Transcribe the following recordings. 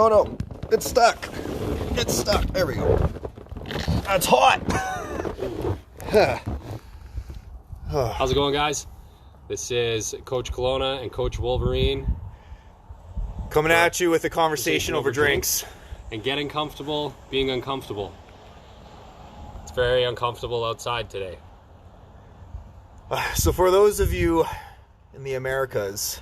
Oh no, it's stuck. It's stuck. There we go. That's hot. How's it going, guys? This is Coach Kelowna and Coach Wolverine. Coming at you with a conversation over drinks. And getting comfortable, being uncomfortable. It's very uncomfortable outside today. So for those of you in the Americas,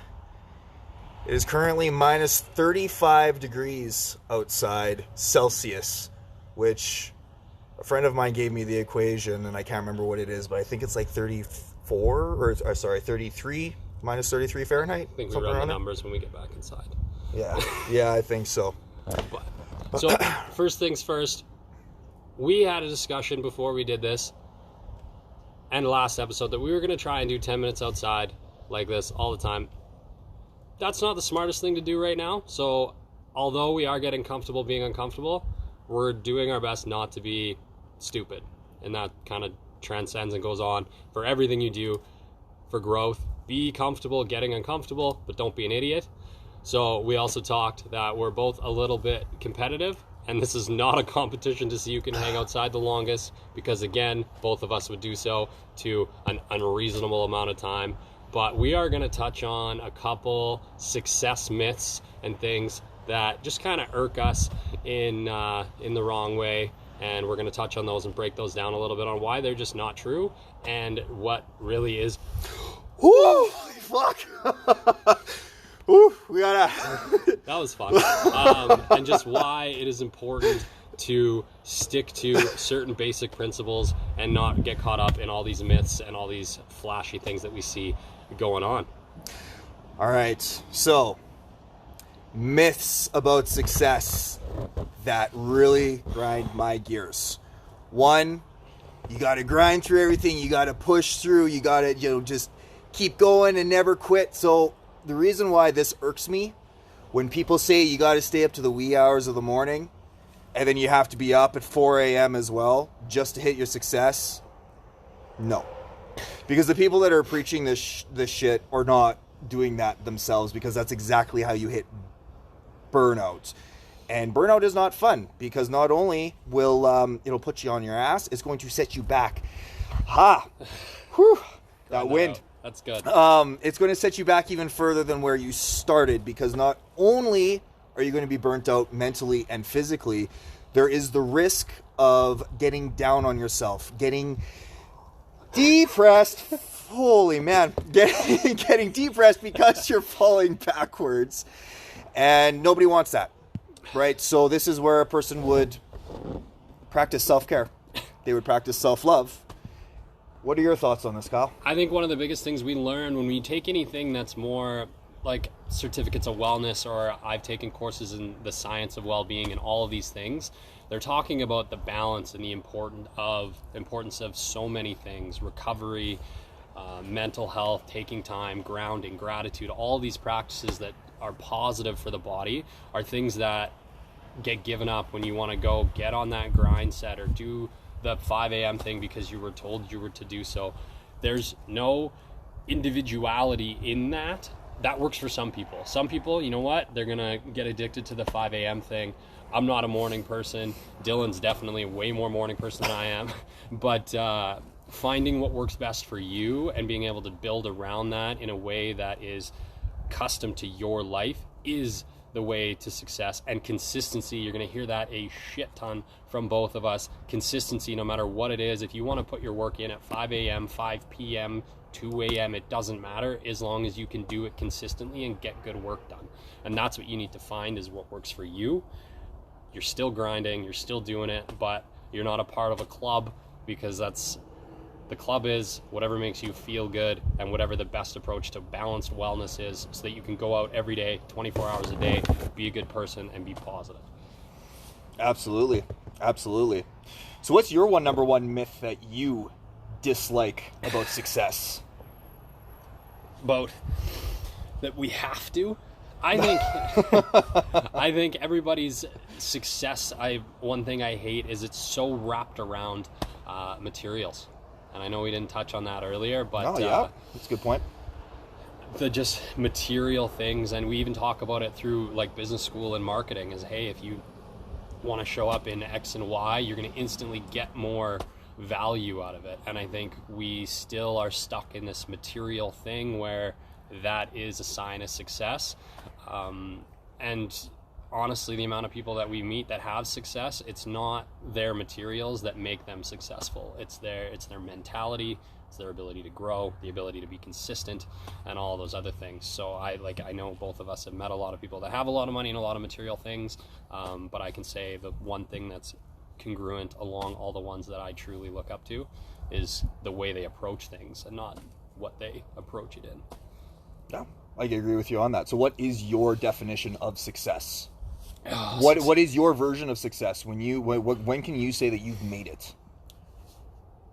it is currently minus 35 degrees outside Celsius, which a friend of mine gave me the equation, and I can't remember what it is, but I think it's like 33, minus 33 Fahrenheit. I think we run the numbers when we get back inside. Yeah, I think so. So, first things first, we had a discussion before we did this, and last episode, that we were going to try and do 10 minutes outside like this all the time. That's not the smartest thing to do right now. So, although we are getting comfortable being uncomfortable, we're doing our best not to be stupid. And that kind of transcends and goes on for everything you do for growth. Be comfortable getting uncomfortable, but don't be an idiot. So we also talked that we're both a little bit competitive, and this is not a competition to see who can hang outside the longest, because again, both of us would do so to an unreasonable amount of time. But we are going to touch on a couple success myths and things that just kind of irk us in the wrong way, and we're going to touch on those and break those down a little bit on why they're just not true and what really is. Woo! Fuck! Ooh, we gotta. That was fun. And just why it is important to stick to certain basic principles and not get caught up in all these myths and all these flashy things that we see going on. All right, so myths about success that really grind my gears. One, you got to grind through everything. You got to push through. You got to, just keep going and never quit. So the reason why this irks me, when people say you got to stay up to the wee hours of the morning, and then you have to be up at 4 a.m. as well just to hit your success, no. Because the people that are preaching this shit are not doing that themselves, because that's exactly how you hit burnout. And burnout is not fun, because not only will it'll put you on your ass, it's going to set you back. Whew, that wind. That's good. It's going to set you back even further than where you started, because not only are you going to be burnt out mentally and physically, there is the risk of getting down on yourself, getting depressed. Holy man, getting depressed because you're falling backwards, and nobody wants that, right? So this is where a person would practice self-care. They would practice self-love. What are your thoughts on this, Kyle? I think one of the biggest things we learn when we take anything that's more like certificates of wellness, or I've taken courses in the science of well-being and all of these things, they're talking about the balance and the importance of so many things: recovery, mental health, taking time, grounding, gratitude. All these practices that are positive for the body are things that get given up when you want to go get on that grind set or do the 5 a.m. thing because you were told you were to do so. There's no individuality in that. That works for some people. Some people, you know what? They're going to get addicted to the 5 a.m. thing. I'm not a morning person. Dylan's definitely a way more morning person than I am. But finding what works best for you and being able to build around that in a way that is custom to your life is the way to success. And consistency, you're going to hear that a shit ton from both of us. Consistency, no matter what it is. If you want to put your work in at 5 a.m., 5 p.m., 2 a.m., it doesn't matter, as long as you can do it consistently and get good work done. And that's what you need to find, is what works for you. You're still grinding, you're still doing it, but you're not a part of a club, because the club is whatever makes you feel good and whatever the best approach to balanced wellness is, so that you can go out every day, 24 hours a day, be a good person and be positive. Absolutely. So what's your number one myth that you dislike about success? About that we have to? I think everybody's success, one thing I hate is it's so wrapped around materials. And I know we didn't touch on that earlier, but yeah, that's a good point. the just material things, and we even talk about it through like business school and marketing, is hey, if you want to show up in X and Y, you're going to instantly get more value out of it. And I think we still are stuck in this material thing where that is a sign of success. And honestly, the amount of people that we meet that have success, it's not their materials that make them successful. It's their mentality, it's their ability to grow, the ability to be consistent, and all those other things. So I know both of us have met a lot of people that have a lot of money and a lot of material things, but I can say the one thing that's congruent along all the ones that I truly look up to is the way they approach things and not what they approach it in. Yeah, I agree with you on that. So what is your definition of success? What is your version of success? When can you say that you've made it?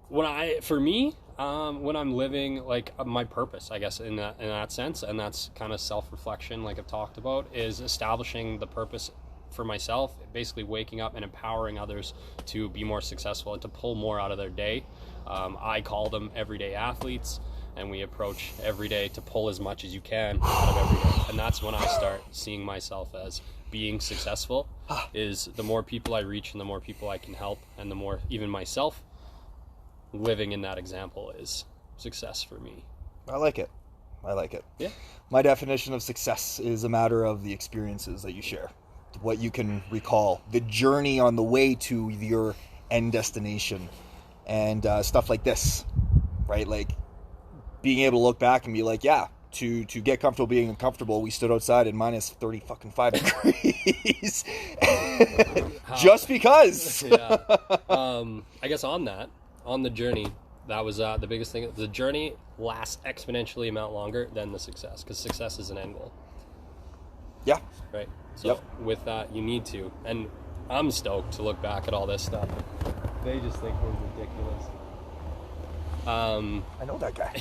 When I'm living like my purpose, I guess, in that sense, and that's kind of self-reflection, like I've talked about, is establishing the purpose for myself, basically waking up and empowering others to be more successful and to pull more out of their day. I call them everyday athletes, and we approach every day to pull as much as you can out of every day. And that's when I start seeing myself as being successful, is the more people I reach and the more people I can help, and the more even myself living in that example is success for me. I like it. Yeah. My definition of success is a matter of the experiences that you share, what you can recall, the journey on the way to your end destination, and stuff like this, right? Like being able to look back and be like, yeah, to get comfortable being uncomfortable, we stood outside in minus 5 degrees just because. Yeah. I guess on the journey, that was the biggest thing. The journey lasts exponentially amount longer than the success, because success is an end goal. Yeah. Right. So with that, you need to, and I'm stoked to look back at all this stuff. They just think we're ridiculous. I know that guy.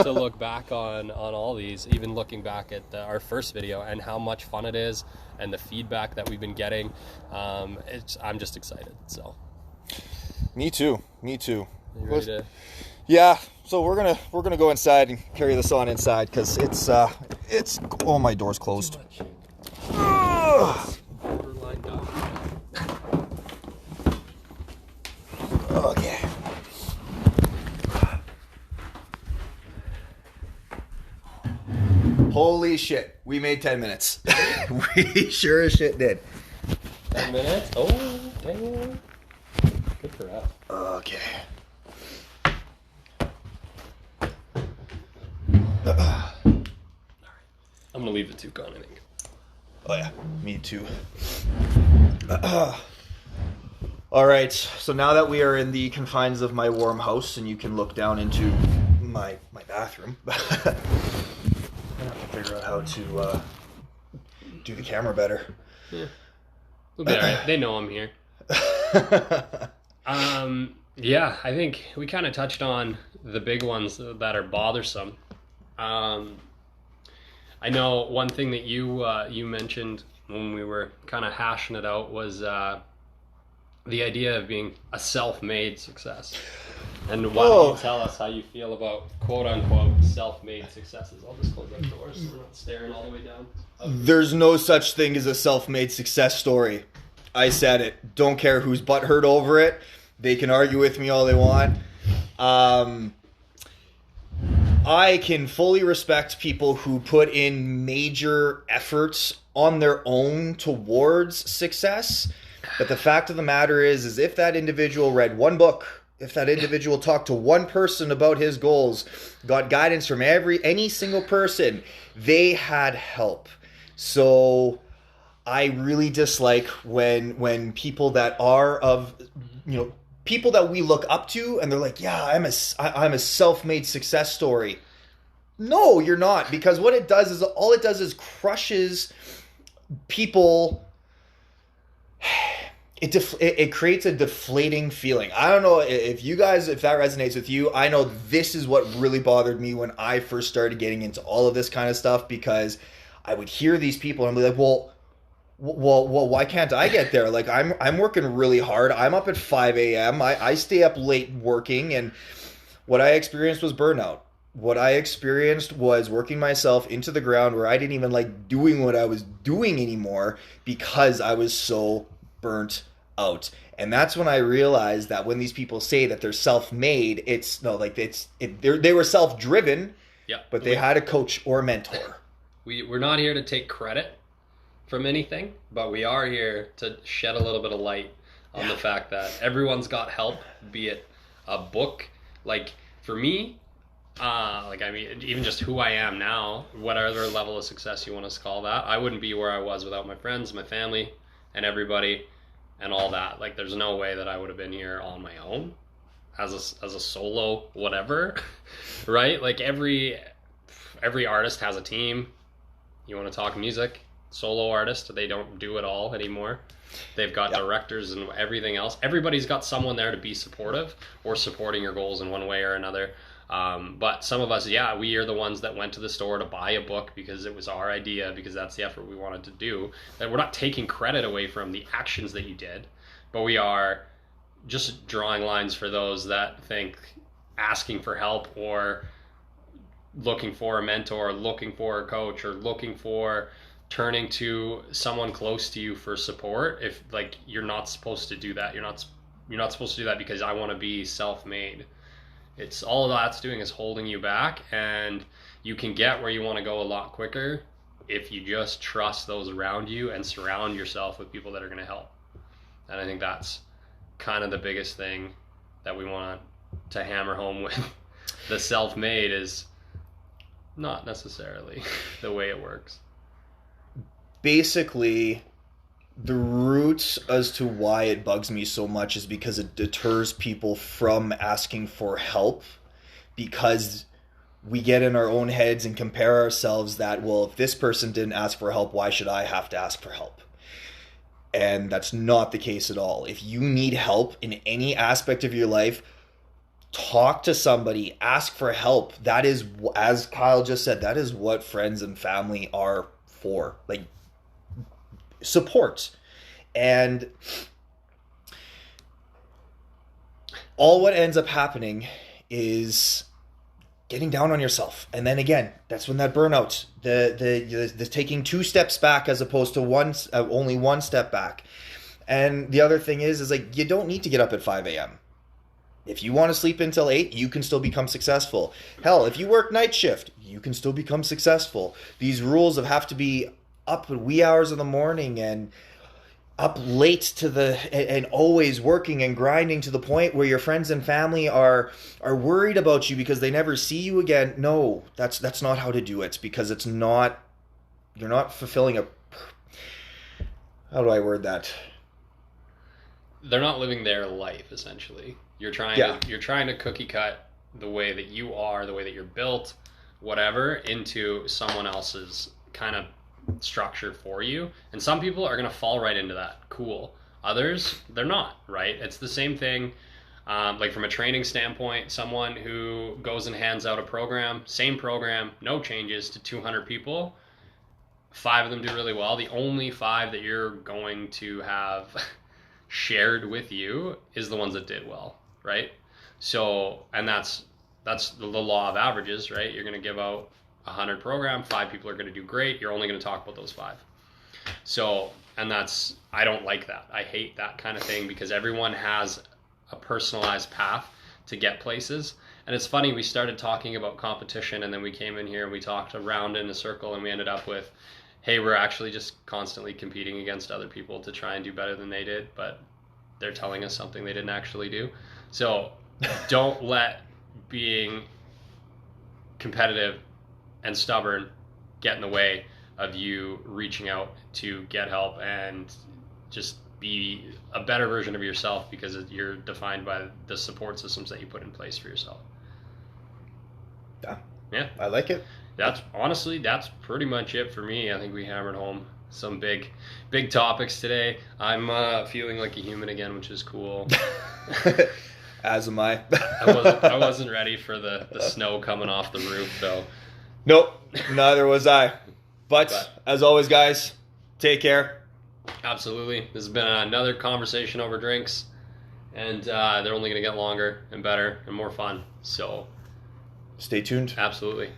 To look back on all these, even looking back at our first video and how much fun it is and the feedback that we've been getting, I'm just excited. So. Me too. You ready to? Yeah. So we're gonna go inside and carry this on inside, because it's oh, my door's closed. Borderline dog. Okay. Holy shit, we made 10 minutes. We sure as shit did. 10 minutes? Oh, damn. Good for us. Okay. I'm going to leave the tube on, I think. Oh yeah, me too. All right, so now that we are in the confines of my warm house and you can look down into my bathroom, I have to figure out how to do the camera better. Yeah. We'll be all right. They know I'm here. Yeah, I think we kind of touched on the big ones that are bothersome. I know one thing that you mentioned when we were kind of hashing it out was the idea of being a self-made success. And why don't you tell us how you feel about quote-unquote self-made successes? I'll just close that door so we're not staring all the way down. There's no such thing as a self-made success story. I said it. Don't care who's butthurt over it. They can argue with me all they want. I can fully respect people who put in major efforts on their own towards success. But the fact of the matter is if that individual read one book, if that individual talked to one person about his goals, got guidance from any single person, they had help. So I really dislike when people that are of, people that we look up to and they're like, yeah, I'm a self-made success story. No, you're not, because what it does is crushes people. It creates a deflating feeling. I don't know if that resonates with you. I know this is what really bothered me when I first started getting into all of this kind of stuff, because I would hear these people and be like, well, why can't I get there? Like I'm working really hard. I'm up at 5 a.m. I stay up late working, and what I experienced was burnout. what I experienced was working myself into the ground where I didn't even like doing what I was doing anymore because I was so burnt out. And that's when I realized that when these people say that they're self-made, they were self-driven, Yep. but they had a coach or a mentor. We're not here to take credit from anything, but we are here to shed a little bit of light on the fact that everyone's got help, be it a book. Like for me, even just who I am now, whatever level of success you want to call that, I wouldn't be where I was without my friends, my family, and everybody, and all that. Like, there's no way that I would have been here on my own, as a solo whatever, right? Like every artist has a team. You want to talk music, solo artist, they don't do it all anymore. They've got directors and everything else. Everybody's got someone there to be supportive or supporting your goals in one way or another. But some of us, we are the ones that went to the store to buy a book because it was our idea, because that's the effort we wanted to do. That we're not taking credit away from the actions that you did, but we are just drawing lines for those that think asking for help or looking for a mentor, looking for a coach, or looking for turning to someone close to you for support. If like, you're not supposed to do that. You're not supposed to do that because I want to be self-made. It's all that's doing is holding you back, and you can get where you want to go a lot quicker if you just trust those around you and surround yourself with people that are going to help. And I think that's kind of the biggest thing that we want to hammer home with the self-made is not necessarily the way it works. Basically, the roots as to why it bugs me so much is because it deters people from asking for help, because we get in our own heads and compare ourselves that, well, if this person didn't ask for help, why should I have to ask for help? And that's not the case at all. If you need help in any aspect of your life, talk to somebody, ask for help. That is, as Kyle just said, that is what friends and family are for. Like, support. And all what ends up happening is getting down on yourself. And then again, that's when that burnout, the taking 2 steps back as opposed to only 1 step back. And the other thing is like, you don't need to get up at 5 a.m. If you want to sleep until 8, you can still become successful. Hell, if you work night shift, you can still become successful. These rules of have to be up at wee hours of the morning and up late and always working and grinding to the point where your friends and family are worried about you because they never see you again. No, that's not how to do it, because you're not fulfilling how do I word that? They're not living their life, essentially. You're trying to cookie cut the way that you are, the way that you're built, whatever, into someone else's kind of structure for you. And some people are going to fall right into that. Cool. Others, they're not, right? It's the same thing. Like from a training standpoint, someone who goes and hands out a program, same program, no changes to 200 people, 5 of them do really well. The only 5 that you're going to have shared with you is the ones that did well, right? So, and that's the law of averages, right? You're going to give out 100 program, 5 people are going to do great. You're only going to talk about those 5. So, and I don't like that. I hate that kind of thing, because everyone has a personalized path to get places. And it's funny, we started talking about competition, and then we came in here and we talked around in a circle, and we ended up with, hey, we're actually just constantly competing against other people to try and do better than they did, but they're telling us something they didn't actually do. So don't let being competitive and stubborn get in the way of you reaching out to get help and just be a better version of yourself, because you're defined by the support systems that you put in place for yourself. Yeah. I like it. That's pretty much it for me. I think we hammered home some big topics today. I'm feeling like a human again, which is cool. As am I. I wasn't ready for the snow coming off the roof, though. Nope, neither was I. But as always, guys, take care. Absolutely. This has been another conversation over drinks, and they're only going to get longer and better and more fun. So Stay tuned. Absolutely.